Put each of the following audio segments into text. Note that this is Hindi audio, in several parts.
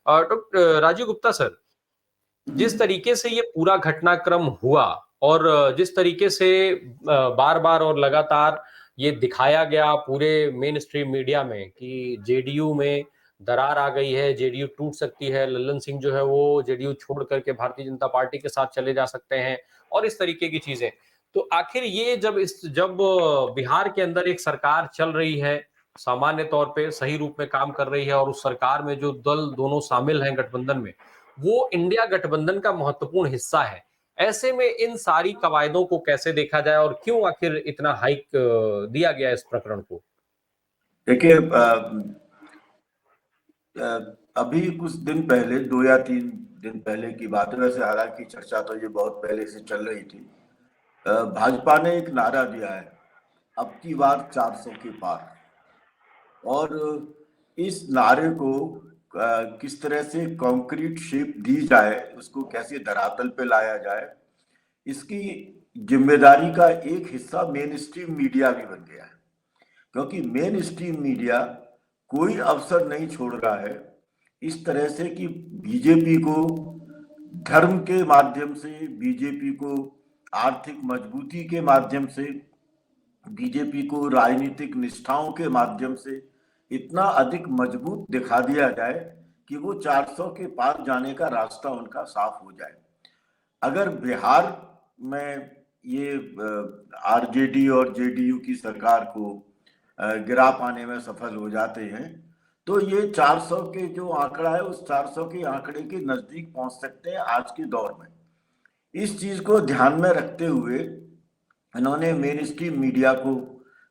डॉक्टर राजीव गुप्ता सर, जिस तरीके से ये पूरा घटनाक्रम हुआ और जिस तरीके से बार बार और लगातार ये दिखाया गया पूरे मेन स्ट्रीम मीडिया में कि जेडीयू में दरार आ गई है, जेडीयू टूट सकती है, लल्लन सिंह जो है वो जेडीयू छोड़ करके भारतीय जनता पार्टी के साथ चले जा सकते हैं और इस तरीके की चीजें। तो आखिर ये जब बिहार के अंदर एक सरकार चल रही है, सामान्य तौर पे सही रूप में काम कर रही है और उस सरकार में जो दल दोनों शामिल हैं गठबंधन में, वो इंडिया गठबंधन का महत्वपूर्ण हिस्सा है। ऐसे में इन सारी कवायदों को कैसे देखा जाए और क्यों आखिर इतना हाइक दिया गया इस प्रकरण को? देखिए, अभी कुछ दिन पहले, 2 या 3 दिन पहले की बात है, वैसे हालांकि चर्चा तो ये बहुत पहले से चल रही थी। भाजपा ने एक नारा दिया है, अब की बार 400 के पार। और इस नारे को किस तरह से कॉन्क्रीट शेप दी जाए, उसको कैसे धरातल पे लाया जाए, इसकी जिम्मेदारी का एक हिस्सा मेन स्ट्रीम मीडिया भी बन गया है। क्योंकि मेन स्ट्रीम मीडिया कोई अवसर नहीं छोड़ रहा है इस तरह से कि बीजेपी को धर्म के माध्यम से, बीजेपी को आर्थिक मजबूती के माध्यम से, बीजेपी को राजनीतिक निष्ठाओं के माध्यम से इतना अधिक मजबूत दिखा दिया जाए कि वो 400 के पार जाने का रास्ता उनका साफ हो जाए। अगर बिहार में ये आरजेडी और जेडीयू की सरकार को गिरा पाने में सफल हो जाते हैं तो ये 400 के जो आंकड़ा है उस 400 के आंकड़े के नजदीक पहुंच सकते हैं आज के दौर में। इस चीज को ध्यान में रखते हुए इन्होंने मेन स्ट्रीम मीडिया को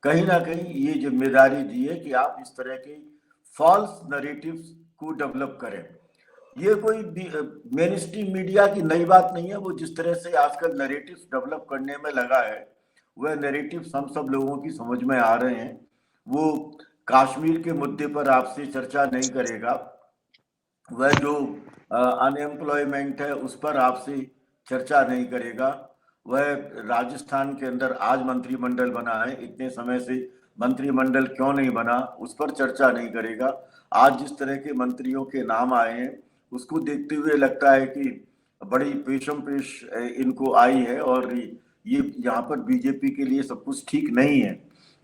कहीं ना कहीं ये जिम्मेदारी दी है कि आप इस तरह के फॉल्स नरेटिव्स को डेवलप करें। ये कोई मेन स्ट्रीम मीडिया की नई बात नहीं है। वो जिस तरह से आजकल नरेटिव्स डेवलप करने में लगा है, वह नरेटिव्स हम सब लोगों की समझ में आ रहे हैं। वो कश्मीर के मुद्दे पर आपसे चर्चा नहीं करेगा, वह जो अनएम्प्लॉयमेंट है उस पर आपसे चर्चा नहीं करेगा, वह राजस्थान के अंदर आज मंत्रिमंडल बना है, इतने समय से मंत्रिमंडल क्यों नहीं बना उस पर चर्चा नहीं करेगा। आज जिस तरह के मंत्रियों के नाम आए हैं उसको देखते हुए लगता है कि बड़ी पेशम पेश इनको आई है और ये यहाँ पर बीजेपी के लिए सब कुछ ठीक नहीं है,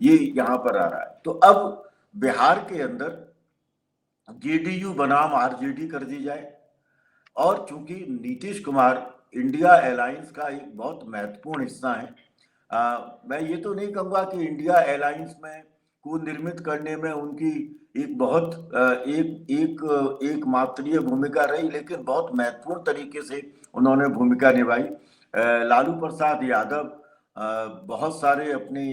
ये यहाँ पर आ रहा है। तो अब बिहार के अंदर जेडीयू बनाम आरजेडी कर दी जाए। और चूंकि नीतीश कुमार इंडिया अलायंस का एक बहुत महत्वपूर्ण हिस्सा है, मैं ये तो नहीं कहूंगा कि इंडिया अलायंस में को निर्मित करने में उनकी एक बहुत एक मात्रीय भूमिका रही, लेकिन बहुत महत्वपूर्ण तरीके से उन्होंने भूमिका निभाई। लालू प्रसाद यादव बहुत सारे अपने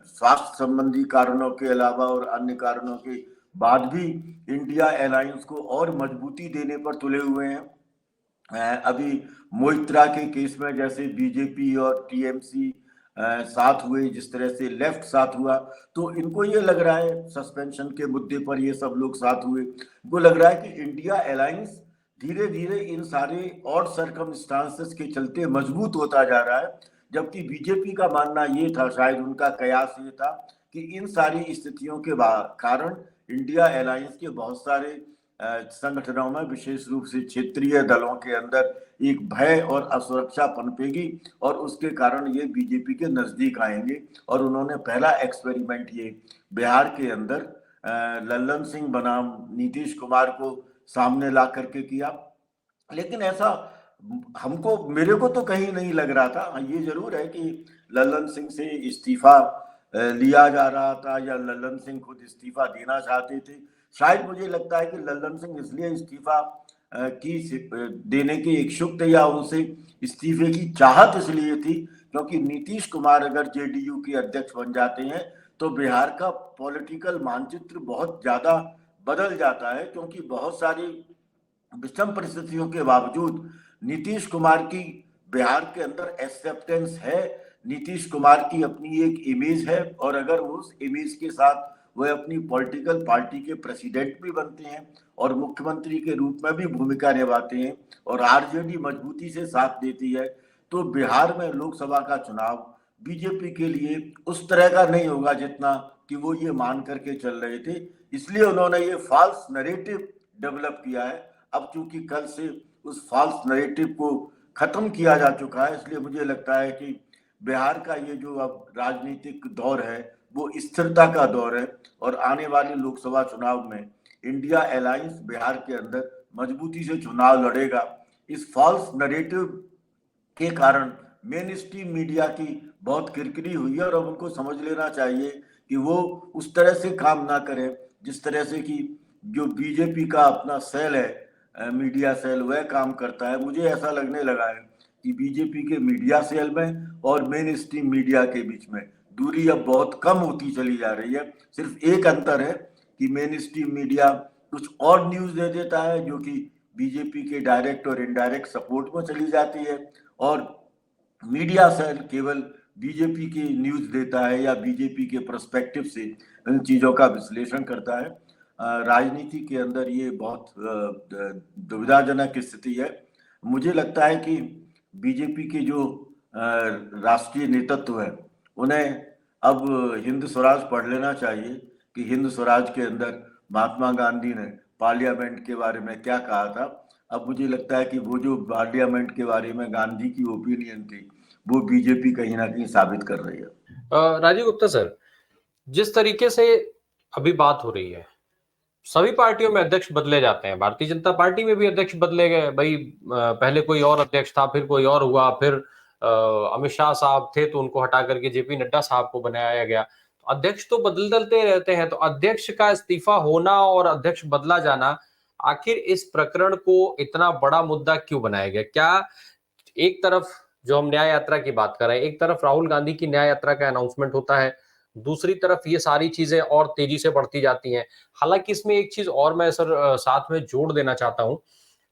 स्वास्थ्य संबंधी कारणों के अलावा और अन्य कारणों के बाद भी इंडिया अलायंस को और मजबूती देने पर तुले हुए हैं। अभी मोइत्रा के केस में जैसे बीजेपी और टीएमसी साथ हुए, जिस तरह से लेफ्ट साथ हुआ, तो इनको ये लग रहा है सस्पेंशन के मुद्दे पर ये सब लोग साथ हुए, इनको लग रहा है कि इंडिया अलायंस धीरे धीरे इन सारे और सर्कमस्टांसेस के चलते मजबूत होता जा रहा है। जबकि बीजेपी का मानना ये था, शायद उनका कयास ये था कि इन सारी स्थितियों के कारण इंडिया अलायंस के बहुत सारे संगठनों में, विशेष रूप से क्षेत्रीय दलों के अंदर एक भय और असुरक्षा पनपेगी और उसके कारण ये बीजेपी के नजदीक आएंगे। और उन्होंने पहला एक्सपेरिमेंट ये बिहार के अंदर लल्लन सिंह बनाम नीतीश कुमार को सामने ला करके किया। लेकिन ऐसा हमको, मेरे को तो कहीं नहीं लग रहा था। ये जरूर है कि लल्लन सिंह से इस्तीफा लिया जा रहा था या लल्लन सिंह खुद इस्तीफा देना चाहते थे। शायद मुझे लगता है कि लल्लन सिंह इसलिए इस्तीफा की देने के इच्छुक थे या उनसे इस्तीफे की चाहत इसलिए थी क्योंकि नीतीश कुमार अगर जेडीयू के अध्यक्ष बन जाते हैं तो बिहार का पॉलिटिकल मानचित्र बहुत ज्यादा बदल जाता है। क्योंकि बहुत सारी विषम परिस्थितियों के बावजूद नीतीश कुमार की बिहार के अंदर एक्सेप्टेंस है, नीतीश कुमार की अपनी एक इमेज है, और अगर उस इमेज के साथ वह अपनी पॉलिटिकल पार्टी के प्रेसिडेंट भी बनते हैं और मुख्यमंत्री के रूप में भी भूमिका निभाते हैं और आरजेडी मजबूती से साथ देती है, तो बिहार में लोकसभा का चुनाव बीजेपी के लिए उस तरह का नहीं होगा जितना कि वो ये मान करके चल रहे थे। इसलिए उन्होंने ये फॉल्स नैरेटिव डेवलप किया है। अब चूंकि कल से उस फॉल्स नैरेटिव को खत्म किया जा चुका है, इसलिए मुझे लगता है कि बिहार का ये जो अब राजनीतिक दौर है वो स्थिरता का दौर है, और आने वाले लोकसभा चुनाव में इंडिया अलायंस बिहार के अंदर मजबूती से चुनाव लड़ेगा। इस फॉल्स नैरेटिव के कारण मेन स्ट्रीम मीडिया की बहुत किरकिरी हुई है, और अब उनको समझ लेना चाहिए कि वो उस तरह से काम ना करें जिस तरह से कि जो बीजेपी का अपना सेल है, मीडिया सेल, वह काम करता है। मुझे ऐसा लगने लगा है कि बीजेपी के मीडिया सेल में और मेन स्ट्रीम मीडिया के बीच में दूरी अब बहुत कम होती चली जा रही है। सिर्फ एक अंतर है कि मेन स्ट्रीम मीडिया कुछ और न्यूज दे देता है जो कि बीजेपी के डायरेक्ट और इनडायरेक्ट सपोर्ट में चली जाती है, और मीडिया सेल केवल बीजेपी की न्यूज देता है या बीजेपी के पर्सपेक्टिव से इन चीजों का विश्लेषण करता है। राजनीति के अंदर ये बहुत दुविधाजनक स्थिति है। मुझे लगता है कि बीजेपी के जो राष्ट्रीय नेतृत्व है उन्हें अब हिंद स्वराज पढ़ लेना चाहिए कि हिंद स्वराज के अंदर महात्मा गांधी ने पार्लियामेंट के बारे में क्या कहा था। अब मुझे लगता है कि वो जो पार्लियामेंट के बारे में गांधी की ओपिनियन थी वो बीजेपी कहीं ना कहीं साबित कर रही है। राजीव गुप्ता सर, जिस तरीके से अभी बात हो रही है, सभी पार्टियों में अध्यक्ष बदले जाते हैं, भारतीय जनता पार्टी में भी अध्यक्ष बदले गए भाई। पहले कोई और अध्यक्ष था, फिर कोई और हुआ, फिर अमित शाह साहब थे तो उनको हटा करके जेपी नड्डा साहब को बनाया गया। तो अध्यक्ष तो बदलते रहते हैं, तो अध्यक्ष का इस्तीफा होना और अध्यक्ष बदला जाना आखिर इस प्रकरण को इतना बड़ा मुद्दा क्यों बनाया गया? क्या एक तरफ जो हम न्याय यात्रा की बात कर रहे हैं, एक तरफ राहुल गांधी की न्याय यात्रा का अनाउंसमेंट होता है, दूसरी तरफ ये सारी चीजें और तेजी से बढ़ती जाती हैं। हालांकि इसमें एक चीज और मैं सर साथ में जोड़ देना चाहता हूं,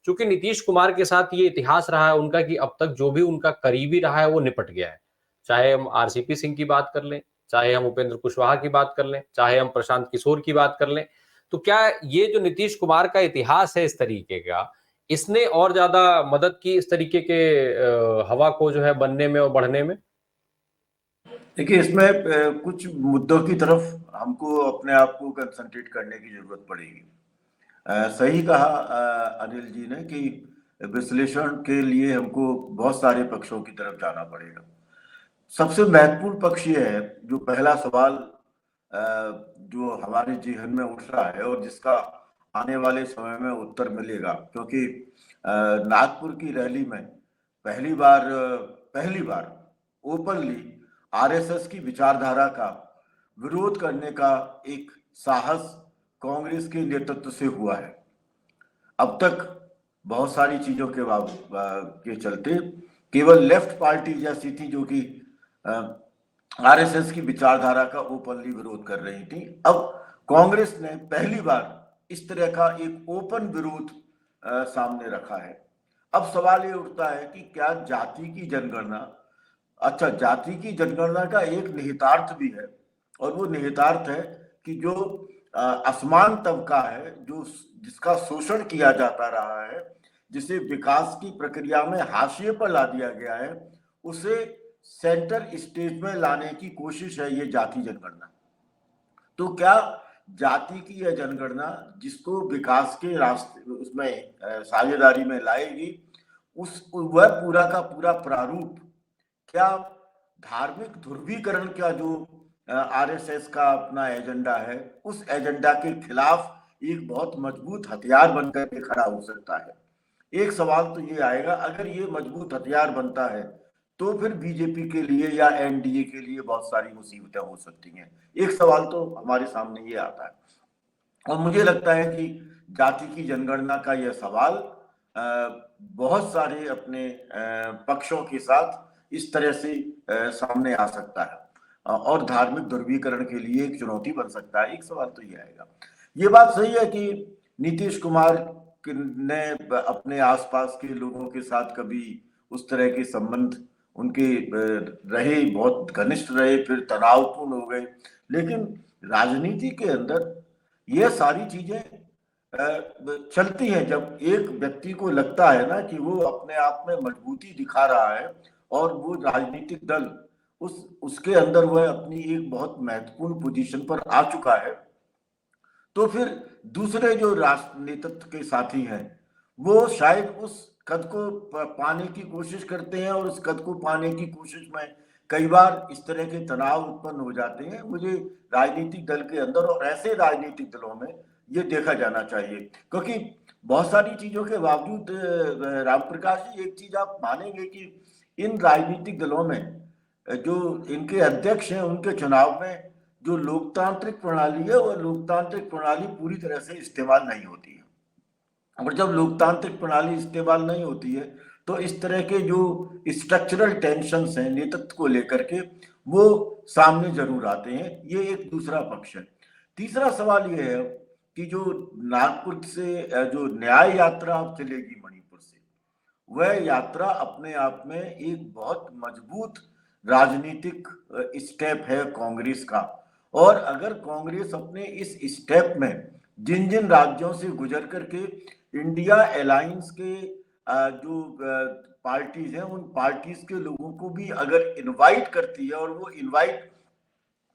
क्योंकि नीतीश कुमार के साथ ये इतिहास रहा है उनका कि अब तक जो भी उनका करीबी रहा है वो निपट गया है। चाहे हम आरसीपी सिंह की बात कर लें, चाहे हम उपेंद्र कुशवाहा की बात कर लें, चाहे हम प्रशांत किशोर की बात कर लें, तो क्या ये जो नीतीश कुमार का इतिहास है इस तरीके का, इसने और ज्यादा मदद की इस तरीके के हवा को जो है बनने में और बढ़ने में? देखिए, इसमें कुछ मुद्दों की तरफ हमको अपने आप को कंसंट्रेट करने की जरूरत पड़ेगी। सही कहा अनिल जी ने कि विश्लेषण के लिए हमको बहुत सारे पक्षों की तरफ जाना पड़ेगा। सबसे महत्वपूर्ण पक्ष ये है, जो पहला सवाल जो हमारे जेहन में उठ रहा है और जिसका आने वाले समय में उत्तर मिलेगा, क्योंकि नागपुर की रैली में पहली बार ओपनली आरएसएस की विचारधारा का विरोध करने का एक साहस कांग्रेस के नेतृत्व से हुआ है। अब तक बहुत सारी चीजों के चलते केवल लेफ्ट पार्टी जैसी थी जो कि आरएसएस की विचारधारा का ओपनली विरोध कर रही थी। अब कांग्रेस ने पहली बार इस तरह का एक ओपन विरोध सामने रखा है। अब सवाल ये उठता है कि क्या जाति की जनगणना, अच्छा, जाति की जनगणना का एक निहितार्थ भी है, और वो निहितार्थ है कि जो असमान तबका है, जो जिसका शोषण किया जाता रहा है, जिसे विकास की प्रक्रिया में हाशिए पर ला दिया गया है, उसे सेंटर स्टेज में लाने की कोशिश है ये जाति जनगणना। तो क्या जाति की यह जनगणना जिसको विकास के रास्ते उसमें साझेदारी में लाएगी, वह पूरा का पूरा प्रारूप क्या धार्मिक ध्रुवीकरण का जो आरएसएस का अपना एजेंडा है, उस एजेंडा के खिलाफ एक बहुत मजबूत हथियार बनकर के खड़ा हो सकता है? एक सवाल तो ये आएगा, अगर ये मजबूत हथियार बनता है तो फिर बीजेपी के लिए या एनडीए के लिए बहुत सारी मुसीबतें हो सकती हैं। एक सवाल तो हमारे सामने ये आता है, और मुझे लगता है कि जाति की जनगणना का यह सवाल बहुत सारे अपने पक्षों के साथ इस तरह से सामने आ सकता है और धार्मिक ध्रुवीकरण के लिए एक चुनौती बन सकता है। एक सवाल तो ये आएगा। ये बात सही है कि नीतीश कुमार ने अपने आसपास के लोगों के साथ कभी उस तरह के संबंध उनके रहे, बहुत घनिष्ठ रहे, फिर तनावपूर्ण हो गए, लेकिन राजनीति के अंदर ये सारी चीजें चलती हैं। जब एक व्यक्ति को लगता है ना कि वो अपने आप में मजबूती दिखा रहा है और वो राजनीतिक दल उसके अंदर वह अपनी एक बहुत महत्वपूर्ण पोजीशन पर आ चुका है, तो फिर दूसरे जो राष्ट्र नेतृत्व के साथी हैं वो शायद उस कद को पाने की कोशिश करते हैं, और उस कद को पाने की कोशिश में कई बार इस तरह के तनाव उत्पन्न हो जाते हैं। मुझे राजनीतिक दल के अंदर और ऐसे राजनीतिक दलों में ये देखा जाना चाहिए, क्योंकि बहुत सारी चीजों के बावजूद रामप्रकाश जी, एक चीज आप मानेंगे कि इन राजनीतिक दलों में जो इनके अध्यक्ष हैं, उनके चुनाव में जो लोकतांत्रिक प्रणाली है, वो लोकतांत्रिक प्रणाली पूरी तरह से इस्तेमाल नहीं होती है। और जब लोकतांत्रिक प्रणाली इस्तेमाल नहीं होती है तो इस तरह के जो स्ट्रक्चरल टेंशन्स हैं नेतृत्व को लेकर के, वो सामने जरूर आते हैं। ये एक दूसरा पक्ष है। तीसरा सवाल ये है कि जो नागपुर से जो न्याय यात्रा अब चलेगी मणिपुर से, वह यात्रा अपने आप में एक बहुत मजबूत राजनीतिक स्टेप है कांग्रेस का। और अगर कांग्रेस अपने इस स्टेप में जिन जिन राज्यों से गुजर करके इंडिया अलायंस के जो पार्टीज हैं, उन पार्टीज के लोगों को भी अगर इनवाइट करती है, और वो इनवाइट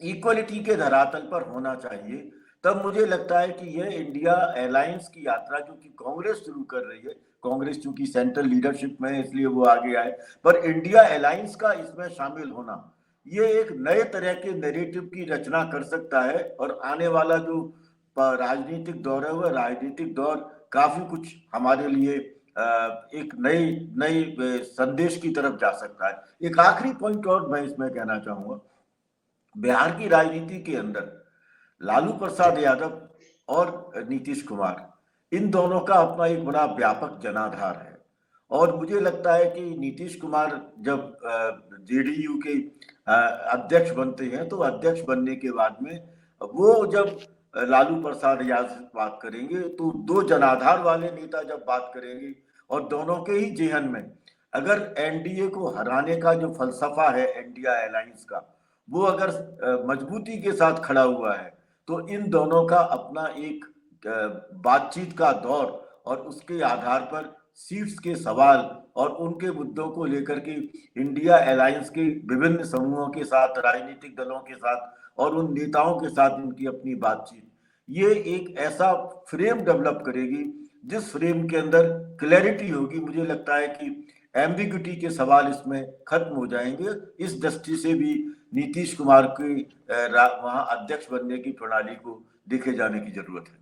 इक्वलिटी के धरातल पर होना चाहिए, तब मुझे लगता है कि यह इंडिया अलायंस की यात्रा जो कि कांग्रेस शुरू कर रही है, कांग्रेस चूंकि सेंट्रल लीडरशिप में है इसलिए वो आगे आए, पर इंडिया अलायंस का इसमें शामिल होना, ये एक नए तरह के नैरेटिव की रचना कर सकता है। और आने वाला जो राजनीतिक दौर है, वह राजनीतिक दौर काफी कुछ हमारे लिए एक नई संदेश की तरफ जा सकता है। एक आखिरी पॉइंट और मैं इसमें कहना चाहूंगा, बिहार की राजनीति के अंदर लालू प्रसाद यादव और नीतीश कुमार, इन दोनों का अपना एक बड़ा व्यापक जनाधार है। और मुझे लगता है कि नीतीश कुमार जब जेडीयू के अध्यक्ष बनते हैं, तो अध्यक्ष बनने के बाद में वो जब लालू प्रसाद यादव से बात करेंगे, तो दो जनाधार वाले नेता जब बात करेंगे, और दोनों के ही जेहन में अगर एनडीए को हराने का जो फलसफा है इंडिया अलायंस का, वो अगर मजबूती के साथ खड़ा हुआ है, तो इन दोनों का अपना एक बातचीत का दौर, और उसके आधार पर सीट्स के सवाल और उनके मुद्दों को लेकर के इंडिया अलायंस के विभिन्न समूहों के साथ, राजनीतिक दलों के साथ और उन नेताओं के साथ इनकी अपनी बातचीत, ये एक ऐसा फ्रेम डेवलप करेगी जिस फ्रेम के अंदर क्लैरिटी होगी। मुझे लगता है कि एम्बिग्यूटी के सवाल इसमें खत्म हो जाएंगे। इस दृष्टि से भी नीतीश कुमार की वहां अध्यक्ष बनने की प्रणाली को देखे जाने की जरूरत है।